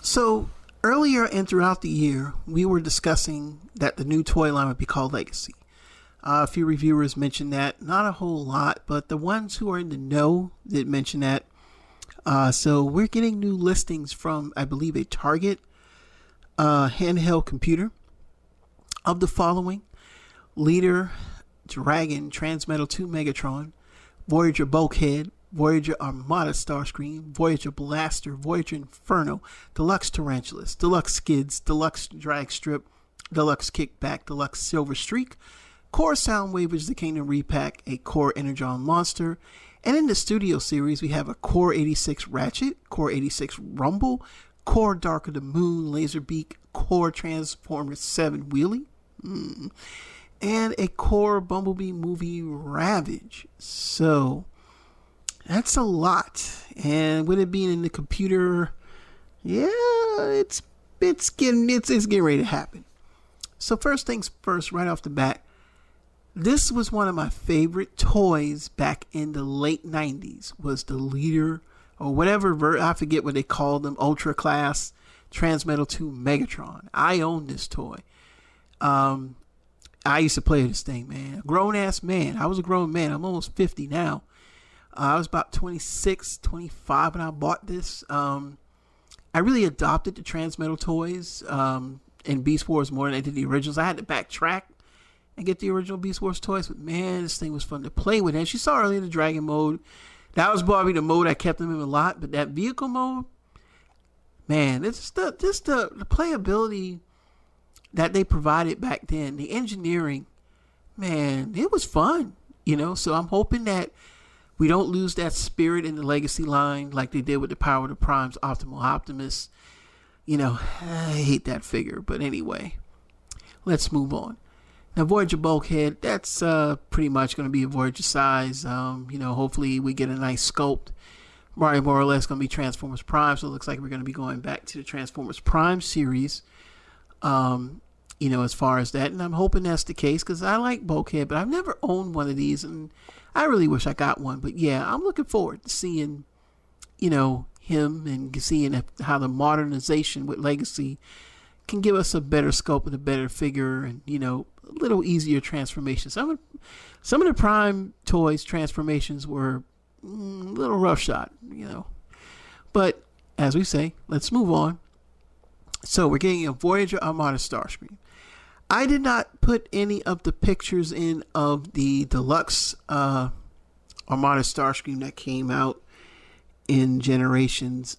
So earlier and throughout the year, we were discussing that the new toy line would be called Legacy. A few reviewers mentioned that, not a whole lot, but the ones who are in the know did mention that. So we're getting new listings from, I believe, a Target handheld computer of the following: Leader, Dragon, Transmetal 2 Megatron, Voyager Bulkhead, Voyager Armada Starscream, Voyager Blaster, Voyager Inferno, Deluxe Tarantulas, Deluxe Skidz, Deluxe Dragstrip, Deluxe Kickback, Deluxe Silver Streak, Core Soundwave, which is the Kingdom Repack, a Core Energon Monster, and in the Studio Series we have a Core 86 Ratchet, Core 86 Rumble, Core Dark of the Moon Laserbeak, Core Transformers 7 Wheelie, and a Core Bumblebee Movie Ravage. So that's a lot, and with it being in the computer, yeah, it's getting ready to happen. So first things first, right off the bat, this was one of my favorite toys back in the late 90s, was the Leader, or whatever, I forget what they called them, Ultra Class Transmetal 2 Megatron. I own this toy. I used to play this thing, man. Grown ass man. I was a grown man. I'm almost 50 now. I was about 26, 25 when I bought this. I really adopted the Transmetal toys in Beast Wars more than I did the originals. I had to backtrack and get the original Beast Wars toys, but man, this thing was fun to play with. And you saw earlier the Dragon mode. That was probably the mode I kept them in a lot, but that vehicle mode, man, it's the playability that they provided back then, the engineering, man, it was fun, so I'm hoping that we don't lose that spirit in the Legacy line like they did with the Power of the Primes Optimal Optimus. I hate that figure, but anyway, let's move on. Now, Voyager Bulkhead, that's pretty much going to be a Voyager size. Hopefully we get a nice sculpt. More or less going to be Transformers Prime, so it looks like we're going to be going back to the Transformers Prime series, as far as that. And I'm hoping that's the case, because I like Bulkhead, but I've never owned one of these, and I really wish I got one. But yeah, I'm looking forward to seeing, him and seeing how the modernization with Legacy can give us a better sculpt and a better figure, and a little easier transformation. Some of the Prime toys transformations were a little rough shot, but as we say, let's move on. So we're getting a Voyager Armada Starscream. I did not put any of the pictures in of the Deluxe Armada Starscream that came out in Generations.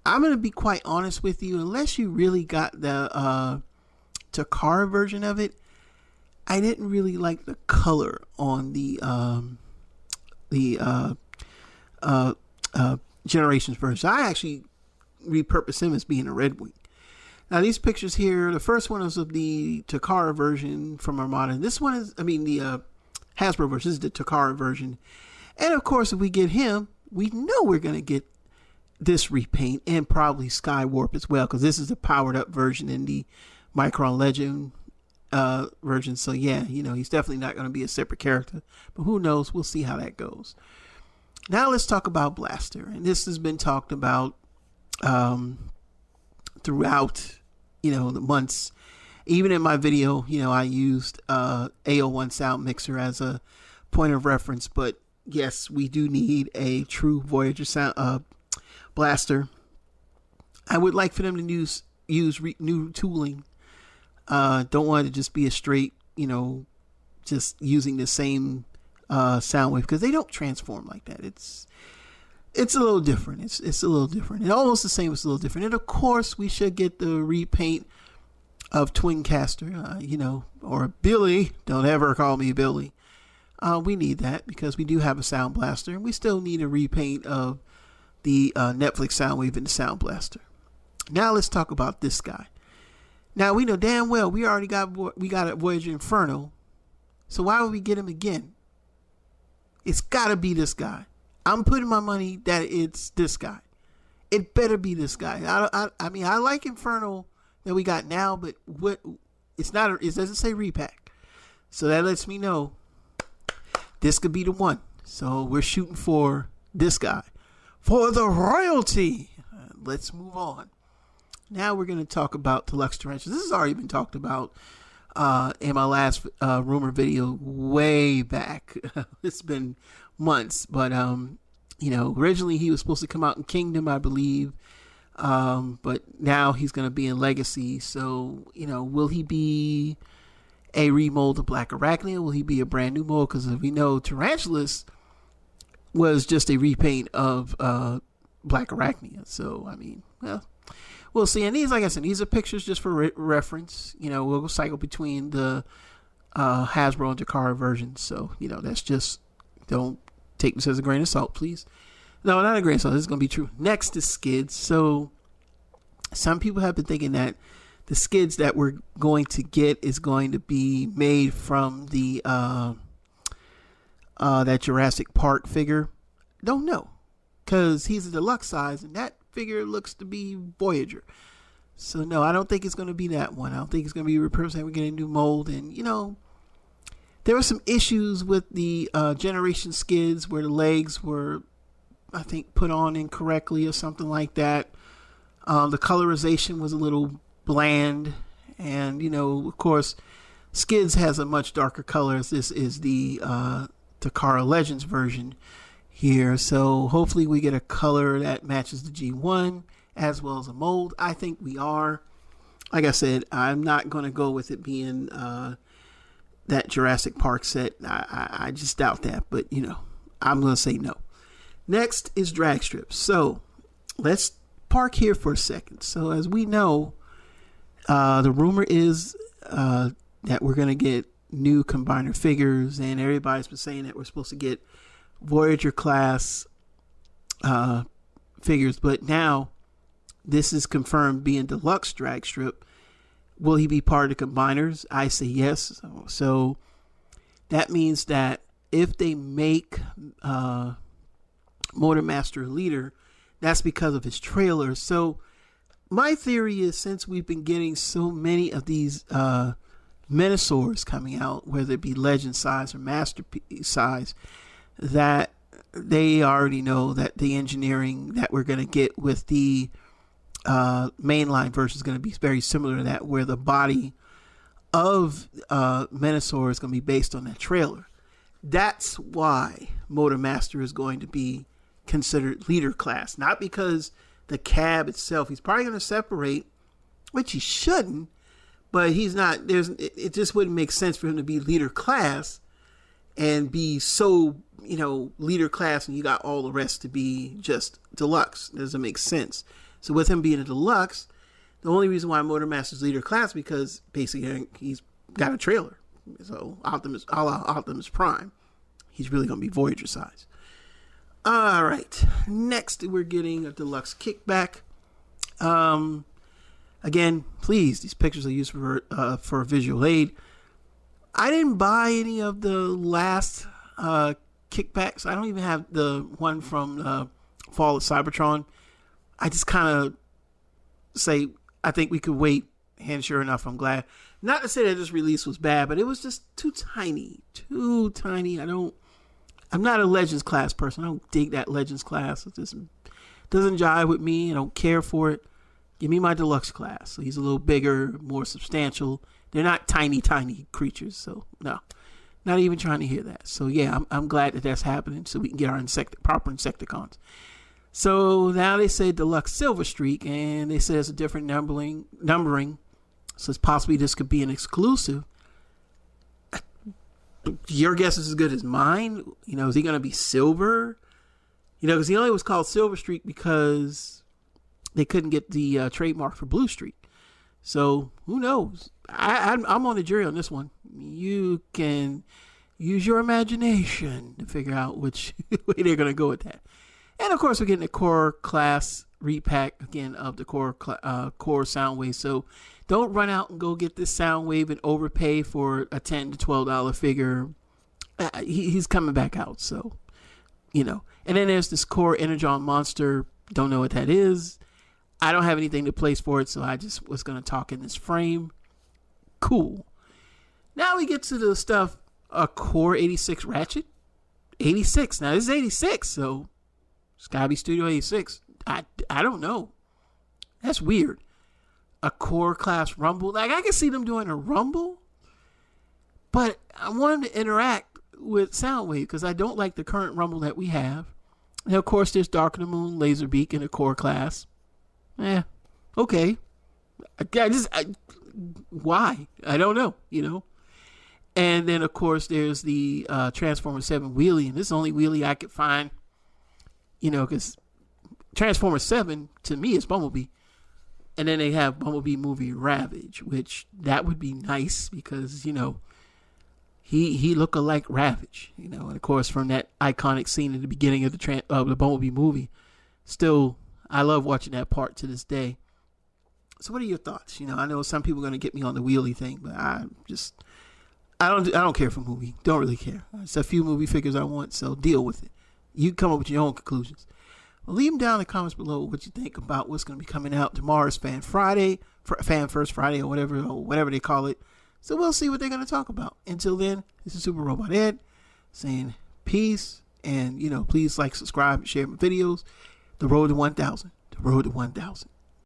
I'm going to be quite honest with you, unless you really got the Takara version of it, I didn't really like the color on the Generations version. I actually repurposed him as being a Red Wing. Now these pictures here, the first one is of the Takara version from Armada. This one is, the Hasbro version. This is the Takara version. And of course, if we get him, we know we're going to get this repaint and probably Skywarp as well, because this is a powered up version in the Micron Legend version. So yeah, he's definitely not going to be a separate character, but who knows? We'll see how that goes. Now let's talk about Blaster, and this has been talked about throughout the months. Even in my video, I used AO1 sound mixer as a point of reference, but yes, we do need a true Voyager sound Blaster. I would like for them to use new tooling. Don't want it to just be a straight, just using the same sound wave, because they don't transform like that. It's a little different. It's a little different. And almost the same, it's a little different. And of course, we should get the repaint of Twincaster, or Billy. Don't ever call me Billy. We need that, because we do have a Sound Blaster, and we still need a repaint of the Netflix Soundwave and the Sound Blaster. Now let's talk about this guy. Now we know damn well we got a Voyager Inferno, so why would we get him again? It's got to be this guy. I'm putting my money that it's this guy. It better be this guy. I like Inferno that we got now, but what? It doesn't say Repack, so that lets me know this could be the one. So we're shooting for this guy for the royalty. Let's move on. Now we're going to talk about Deluxe Directions. This has already been talked about in my last rumor video way back. It's been months, but originally he was supposed to come out in Kingdom, I believe, but now he's going to be in Legacy. So will he be a remold of Black Arachnia? Will he be a brand new mold? Because as we know, Tarantulas was just a repaint of Black Arachnia. So we'll see. And these, like I said, these are pictures just for reference. We'll cycle between the Hasbro and Takara versions. So, that's just, don't take this as a grain of salt, please. No, not a grain of salt. This is going to be true. Next is Skidz. So, some people have been thinking that the Skidz that we're going to get is going to be made from the that Jurassic Park figure. Don't know. Because he's a deluxe size, and that figure looks to be Voyager. So no, I don't think it's going to be that one. I don't think it's going to be repurposed. We're getting a new mold, and there were some issues with the Generation Skidz where the legs were, I think, put on incorrectly or something like that. The colorization was a little bland, and of course, Skidz has a much darker color. This is the Takara Legends version here, so hopefully we get a color that matches the G1 as well as a mold. I think we are. Like I said, I'm not going to go with it being that Jurassic Park set. I just doubt that, but I'm going to say no. Next is Dragstrip. So let's park here for a second. So as we know, the rumor is that we're going to get new combiner figures, and everybody's been saying that we're supposed to get Voyager class figures, but now this is confirmed being Deluxe Dragstrip. Will he be part of the combiners? I say yes. So that means that if they make Motormaster Leader, that's because of his trailer. So my theory is, since we've been getting so many of these Menosaurs coming out, whether it be Legend size or Masterpiece size, that they already know that the engineering that we're going to get with the mainline version is going to be very similar to that, where the body of Menosaur is going to be based on that trailer. That's why Motormaster is going to be considered leader class, not because the cab itself. He's probably going to separate, which he shouldn't, but he's not. It just wouldn't make sense for him to be leader class and be so, leader class, and you got all the rest to be just deluxe. It doesn't make sense. So with him being a deluxe, the only reason why Motormaster's leader class, because basically he's got a trailer. So Optimus Prime, he's really going to be Voyager size. All right. Next, we're getting a Deluxe Kickback. Again, please, these pictures are used for visual aid. I didn't buy any of the last kickbacks. I don't even have the one from Fall of Cybertron. I just kind of say, I think we could wait. And sure enough, I'm glad. Not to say that this release was bad, but it was just too tiny. Too tiny. I'm not a Legends class person. I don't dig that Legends class. It just doesn't jive with me. I don't care for it. Give me my Deluxe class. So he's a little bigger, more substantial. They're not tiny, tiny creatures. So no, not even trying to hear that. So yeah, I'm glad that that's happening, so we can get our proper Insecticons. So now they say Deluxe Silver Streak, and they say it's a different numbering. So it's possibly this could be an exclusive. Your guess is as good as mine. Is he going to be silver? Because he only was called Silver Streak because they couldn't get the trademark for Blue Streak. So who knows? I'm on the jury on this one. You can use your imagination to figure out which way they're going to go with that. And of course, we're getting a core class repack again of the core Soundwave. So don't run out and go get this Soundwave and overpay for a $10 to $12 figure. He's coming back out. So, And then there's this core Energon monster. Don't know what that is. I don't have anything to place for it, so I just was going to talk in this frame. Cool. Now we get to the stuff, a core 86 Ratchet. 86. Now this is 86, so it's got to be Studio 86. I don't know. That's weird. a core class rumble. Like, I can see them doing a rumble, but I want them to interact with Soundwave because I don't like the current rumble that we have. And of course, there's Dark of the Moon, Laserbeak in the core class. Okay. Why? I don't know, you know. And then, of course, there's the Transformer 7 wheelie. And this is the only wheelie I could find, you know, because Transformer 7, to me, is Bumblebee. And then they have Bumblebee movie Ravage, which that would be nice because, you know, he look like Ravage, you know. And, of course, from that iconic scene at the beginning of the Bumblebee movie, still, I love watching that part to this day. So what are your thoughts? You know, I know some people are going to get me on the wheelie thing, but I don't care for movie. Don't really care. It's a few movie figures I want, so deal with it. You come up with your own conclusions. Well, leave them down in the comments below what you think about what's going to be coming out tomorrow's Fan First Friday, or whatever they call it. So we'll see what they're going to talk about. Until then, this is Super Robot Ed saying peace, and, you know, please like, subscribe, and share my videos. The road to 1,000. The road to 1,000.